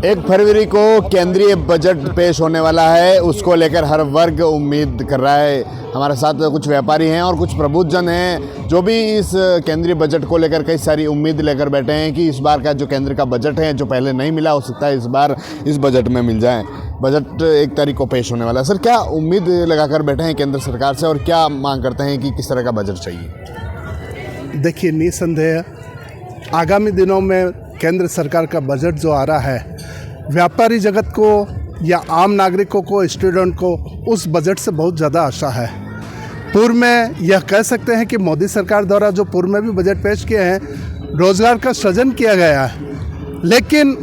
1 फरवरी को केंद्रीय बजट पेश होने वाला है, उसको लेकर हर वर्ग उम्मीद कर रहा है। हमारे साथ कुछ व्यापारी हैं और कुछ प्रबुद्धजन हैं जो भी इस केंद्रीय बजट को लेकर कई सारी उम्मीद लेकर बैठे हैं कि इस बार का जो केंद्र का बजट है, जो पहले नहीं मिला, हो सकता है इस बार इस बजट में मिल जाए। बजट 1 तारीख को पेश होने वाला है। सर, क्या उम्मीद लगाकर बैठे हैं केंद्र सरकार से और क्या मांग करते हैं कि किस तरह का बजट चाहिए? देखिए, निसंदेह आगामी दिनों में केंद्र सरकार का बजट जो आ रहा है, व्यापारी जगत को या आम नागरिकों को, स्टूडेंट को उस बजट से बहुत ज़्यादा आशा है। पूर्व में यह कह सकते हैं कि मोदी सरकार द्वारा जो पूर्व में भी बजट पेश किए हैं, रोज़गार का सृजन किया गया है, लेकिन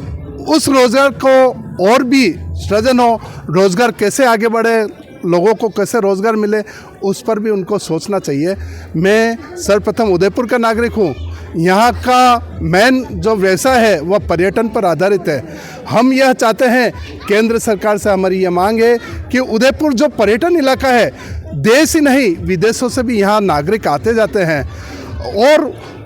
उस रोज़गार को और भी सृजन हो, रोज़गार कैसे आगे बढ़े, लोगों को कैसे रोज़गार मिले, उस पर भी उनको सोचना चाहिए। मैं सर्वप्रथम उदयपुर का नागरिक हूँ। यहाँ का मेन जो व्यवसाय है वह पर्यटन पर आधारित है। हम यह चाहते हैं, केंद्र सरकार से हमारी यह मांग है कि उदयपुर जो पर्यटन इलाका है, देश ही नहीं विदेशों से भी यहाँ नागरिक आते जाते हैं और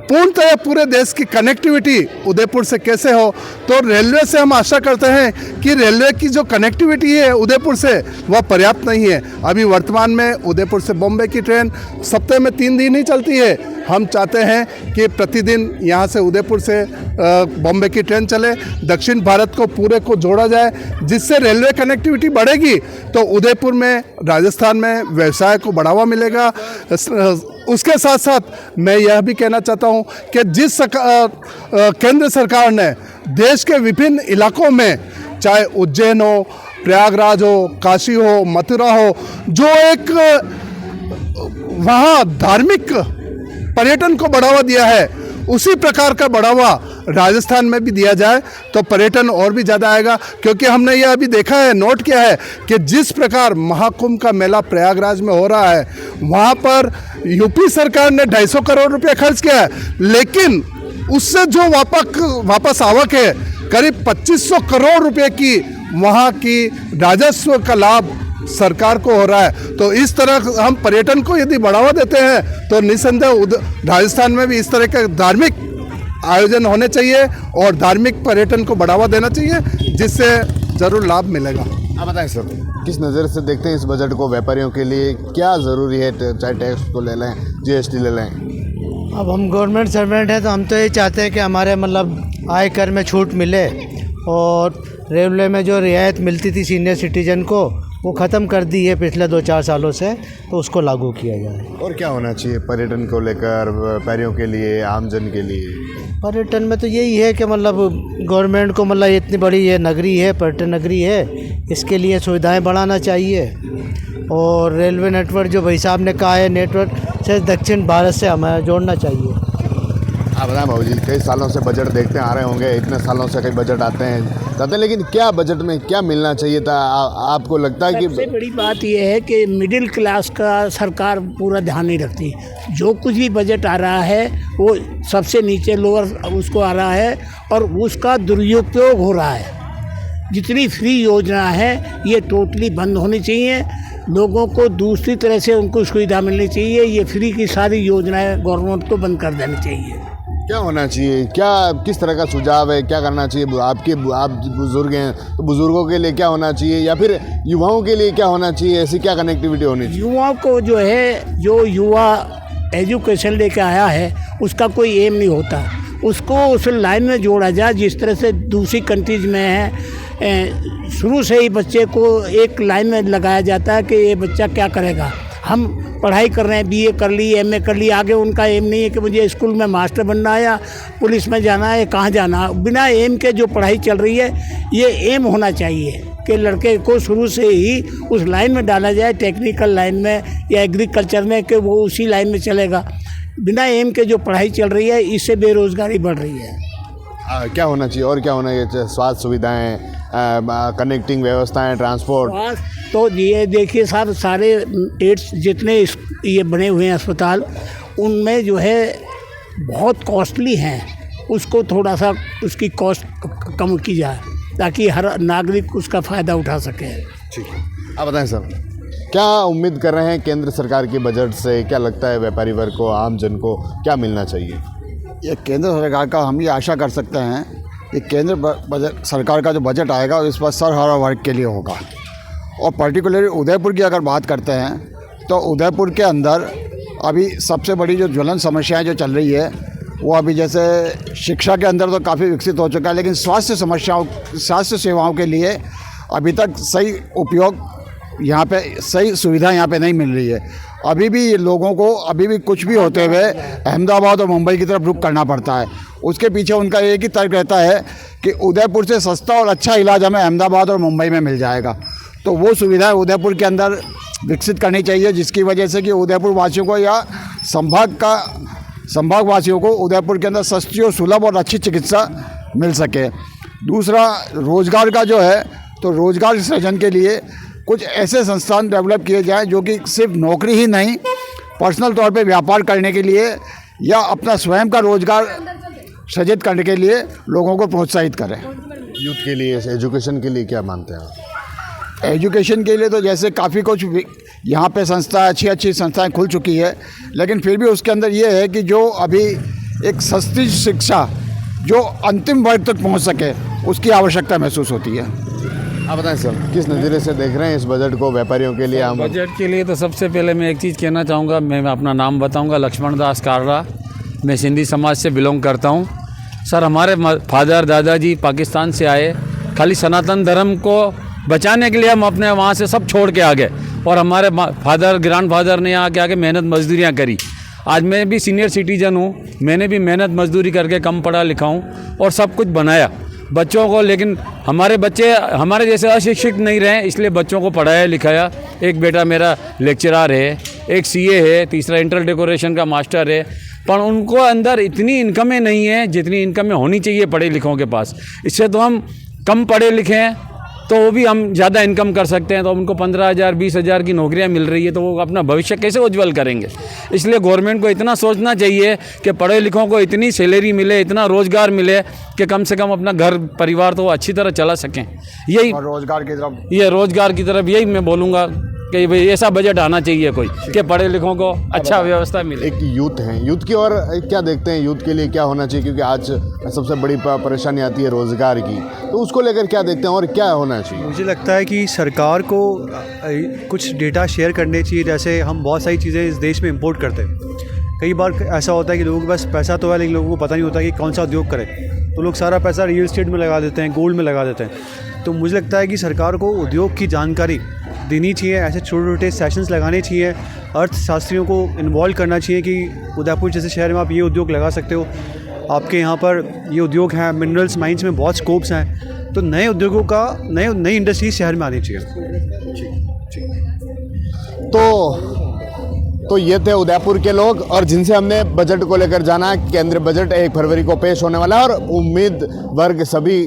पूर्णतः पूरे देश की कनेक्टिविटी उदयपुर से कैसे हो, तो रेलवे से हम आशा करते हैं कि रेलवे की जो कनेक्टिविटी है उदयपुर से वह पर्याप्त नहीं है। अभी वर्तमान में उदयपुर से बॉम्बे की ट्रेन सप्ताह में 3 दिन ही चलती है। हम चाहते हैं कि प्रतिदिन यहाँ से उदयपुर से बॉम्बे की ट्रेन चले, दक्षिण भारत को पूरे को जोड़ा जाए, जिससे रेलवे कनेक्टिविटी बढ़ेगी तो उदयपुर में, राजस्थान में व्यवसाय को बढ़ावा मिलेगा। उसके साथ साथ मैं यह भी कहना चाहता हूँ कि जिस केंद्र सरकार ने देश के विभिन्न इलाकों में, चाहे उज्जैन हो, प्रयागराज हो, काशी हो, मथुरा हो, जो एक वहाँ धार्मिक पर्यटन को बढ़ावा दिया है, उसी प्रकार का बढ़ावा राजस्थान में भी दिया जाए तो पर्यटन और भी ज़्यादा आएगा। क्योंकि हमने यह अभी देखा है, नोट किया है कि जिस प्रकार महाकुंभ का मेला प्रयागराज में हो रहा है, वहाँ पर यूपी सरकार ने 250 करोड़ रुपये खर्च किया है, लेकिन उससे जो वापस आवक है करीब 2500 करोड़ रुपये की वहाँ की राजस्व का लाभ सरकार को हो रहा है। तो इस तरह हम पर्यटन को यदि बढ़ावा देते हैं तो निसंदेह राजस्थान में भी इस तरह के धार्मिक आयोजन होने चाहिए और धार्मिक पर्यटन को बढ़ावा देना चाहिए, जिससे ज़रूर लाभ मिलेगा। आप बताएं सर, किस नज़र से देखते हैं इस बजट को? व्यापारियों के लिए क्या ज़रूरी है? चाहे टैक्स को ले लें, GST ले लें। अब हम गवर्नमेंट सर्वेंट हैं तो हम तो ये चाहते हैं कि हमारे मतलब आयकर में छूट मिले और रेलवे में जो रियायत मिलती थी सीनियर सिटीजन को, वो ख़त्म कर दी है पिछले 2-4 सालों से, तो उसको लागू किया जाए। और क्या होना चाहिए पर्यटन को लेकर, व्यापारियों के लिए, आमजन के लिए? पर्यटन में तो यही है कि मतलब गवर्नमेंट को मतलब इतनी बड़ी ये नगरी है, पर्यटन नगरी है, इसके लिए सुविधाएं बढ़ाना चाहिए। और रेलवे नेटवर्क जो भाई साहब ने कहा है, नेटवर्क से दक्षिण भारत से हमें जोड़ना चाहिए। आप बताएं बाबू जी, कई सालों से बजट देखते आ रहे होंगे, इतने सालों से कई बजट आते हैं, लेकिन क्या बजट में क्या मिलना चाहिए था? आपको लगता है कि सबसे बड़ी बात यह है कि मिडिल क्लास का सरकार पूरा ध्यान नहीं रखती। जो कुछ भी बजट आ रहा है वो सबसे नीचे लोअर उसको आ रहा है और उसका दुरुपयोग हो रहा है। जितनी फ्री योजना है ये टोटली बंद होनी चाहिए। लोगों को दूसरी तरह से उनको सुविधा मिलनी चाहिए। ये फ्री की सारी योजनाएं गवर्नमेंट को बंद कर देनी चाहिए। क्या होना चाहिए? क्या किस तरह का सुझाव है? क्या करना चाहिए? आप बुजुर्ग हैं तो बुजुर्गों के लिए क्या होना चाहिए, या फिर युवाओं के लिए क्या होना चाहिए? ऐसी क्या कनेक्टिविटी होनी चाहिए? युवाओं को जो है, जो युवा एजुकेशन लेके आया है उसका कोई एम नहीं होता, उसको उस लाइन में जोड़ा जाए जिस तरह से दूसरी कंट्रीज में है। शुरू से ही बच्चे को एक लाइन में लगाया जाता है कि ये बच्चा क्या करेगा। हम पढ़ाई कर रहे हैं, BA कर ली, MA कर ली, आगे उनका एम नहीं है कि मुझे स्कूल में मास्टर बनना है या पुलिस में जाना है, कहाँ जाना है। बिना एम के जो पढ़ाई चल रही है, ये एम होना चाहिए कि लड़के को शुरू से ही उस लाइन में डाला जाए, टेक्निकल लाइन में या एग्रीकल्चर में, कि वो उसी लाइन में चलेगा। बिना एम के जो पढ़ाई चल रही है, इससे बेरोज़गारी बढ़ रही है। क्या होना चाहिए और क्या होना चाहिए? स्वास्थ्य सुविधाएं, कनेक्टिंग व्यवस्थाएं, ट्रांसपोर्ट। तो ये देखिए साहब, सारे एड्स जितने ये बने हुए हैं अस्पताल, उनमें जो है बहुत कॉस्टली हैं। उसको थोड़ा सा उसकी कॉस्ट कम की जाए ताकि हर नागरिक उसका फ़ायदा उठा सके। ठीक है, आप बताएं सर, क्या उम्मीद कर रहे हैं केंद्र सरकार के बजट से? क्या लगता है व्यापारी वर्ग को, आम जन को क्या मिलना चाहिए? ये केंद्र सरकार का हम ये आशा कर सकते हैं ये केंद्र बजट सरकार का जो बजट आएगा इस पर सर हर वर्ग के लिए होगा। और पर्टिकुलरली उदयपुर की अगर बात करते हैं तो उदयपुर के अंदर अभी सबसे बड़ी जो ज्वलन समस्याएं जो चल रही है वो अभी जैसे शिक्षा के अंदर तो काफ़ी विकसित हो चुका है, लेकिन स्वास्थ्य सेवाओं के लिए अभी तक सही उपयोग यहाँ पे सही सुविधा यहाँ पे नहीं मिल रही है। अभी भी लोगों को अभी भी कुछ भी होते हुए अहमदाबाद और मुंबई की तरफ रुख करना पड़ता है। उसके पीछे उनका एक ही तर्क रहता है कि उदयपुर से सस्ता और अच्छा इलाज हमें अहमदाबाद और मुंबई में मिल जाएगा। तो वो सुविधा उदयपुर के अंदर विकसित करनी चाहिए, जिसकी वजह से कि उदयपुर वासियों को या संभाग वासियों को उदयपुर के अंदर सस्ती और सुलभ और अच्छी चिकित्सा मिल सके। दूसरा, रोज़गार का जो है तो रोज़गार सृजन के लिए कुछ ऐसे संस्थान डेवलप किए जाएं जो कि सिर्फ नौकरी ही नहीं, पर्सनल तौर पे व्यापार करने के लिए या अपना स्वयं का रोज़गार सृजित करने के लिए लोगों को प्रोत्साहित करें। यूथ के लिए, एजुकेशन के लिए क्या मानते हैं आप? एजुकेशन के लिए तो जैसे काफ़ी कुछ यहाँ पे संस्था अच्छी संस्थाएं खुल चुकी है, लेकिन फिर भी उसके अंदर ये है कि जो अभी एक सस्ती शिक्षा जो अंतिम वर्ग तक पहुँच सके उसकी आवश्यकता महसूस होती है। आप बताएं सर, किस नज़रिए से देख रहे हैं इस बजट को व्यापारियों के लिए? बजट के लिए तो सबसे पहले मैं एक चीज़ कहना चाहूँगा, मैं अपना नाम बताऊँगा, लक्ष्मण दास कालरा, मैं सिंधी समाज से बिलोंग करता हूँ। सर, हमारे फादर दादाजी पाकिस्तान से आए, खाली सनातन धर्म को बचाने के लिए हम अपने वहाँ से सब छोड़ के आ गए और हमारे फादर ग्रैंड फादर ने यहाँ के आके मेहनत मजदूरियाँ करी। आज मैं भी सीनियर सिटीजन हूँ, मैंने भी मेहनत मजदूरी करके कम पढ़ा लिखा हूँ और सब कुछ बनाया बच्चों को, लेकिन हमारे बच्चे हमारे जैसे अशिक्षित नहीं रहे, इसलिए बच्चों को पढ़ाया लिखाया। एक बेटा मेरा लेक्चरर है, एक सीए है, तीसरा इंटर डेकोरेशन का मास्टर है, पर उनको अंदर इतनी इनकमें नहीं है जितनी इनकमें होनी चाहिए पढ़े लिखों के पास। इससे तो हम कम पढ़े लिखे हैं तो वो भी हम ज़्यादा इनकम कर सकते हैं, तो उनको 15,000 20,000 की नौकरियां मिल रही है तो वो अपना भविष्य कैसे उज्जवल करेंगे। इसलिए गवर्नमेंट को इतना सोचना चाहिए कि पढ़े लिखों को इतनी सैलरी मिले, इतना रोज़गार मिले कि कम से कम अपना घर परिवार तो अच्छी तरह चला सकें। यही रोज़गार की तरफ यही मैं बोलूँगा कि भाई ऐसा बजट आना चाहिए कोई कि पढ़े लिखों को अच्छा व्यवस्था मिले। एक यूथ है, यूथ की और क्या देखते हैं, यूथ के लिए क्या होना चाहिए? क्योंकि आज सबसे बड़ी परेशानी आती है रोज़गार की, तो उसको लेकर क्या देखते हैं और क्या होना चाहिए? मुझे लगता है कि सरकार को कुछ डेटा शेयर करने चाहिए। जैसे हम बहुत सारी चीज़ें इस देश में इंपोर्ट करते हैं, कई बार ऐसा होता है कि लोगों के पास पैसा तो है लेकिन लोगों को पता नहीं होता कि कौन सा उद्योग करें, तो लोग सारा पैसा रियल एस्टेट में लगा देते हैं, गोल्ड में लगा देते हैं। तो मुझे लगता है कि सरकार को उद्योग की जानकारी देनी चाहिए, ऐसे छोटे छोटे सेशंस लगाने चाहिए, अर्थशास्त्रियों को इन्वॉल्व करना चाहिए कि उदयपुर जैसे शहर में आप ये उद्योग लगा सकते हो, आपके यहाँ पर ये उद्योग हैं, मिनरल्स माइंस में बहुत स्कोप्स हैं, तो नए उद्योगों का नई इंडस्ट्री शहर में आनी चाहिए। तो ये थे उदयपुर के लोग और जिनसे हमने बजट को लेकर जाना। केंद्रीय बजट 1 फरवरी को पेश होने वाला है और उम्मीद वर्ग सभी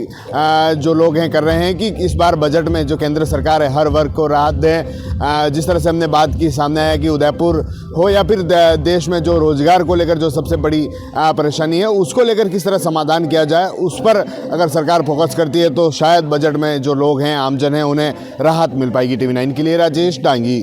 जो लोग हैं कर रहे हैं कि इस बार बजट में जो केंद्र सरकार है हर वर्ग को राहत दें। जिस तरह से हमने बात की, सामने आया कि उदयपुर हो या फिर देश में जो रोज़गार को लेकर जो सबसे बड़ी परेशानी है उसको लेकर किस तरह समाधान किया जाए, उस पर अगर सरकार फोकस करती है तो शायद बजट में जो लोग हैं, आमजन हैं, उन्हें राहत मिल पाएगी। TV9 के लिए राजेश डांगी।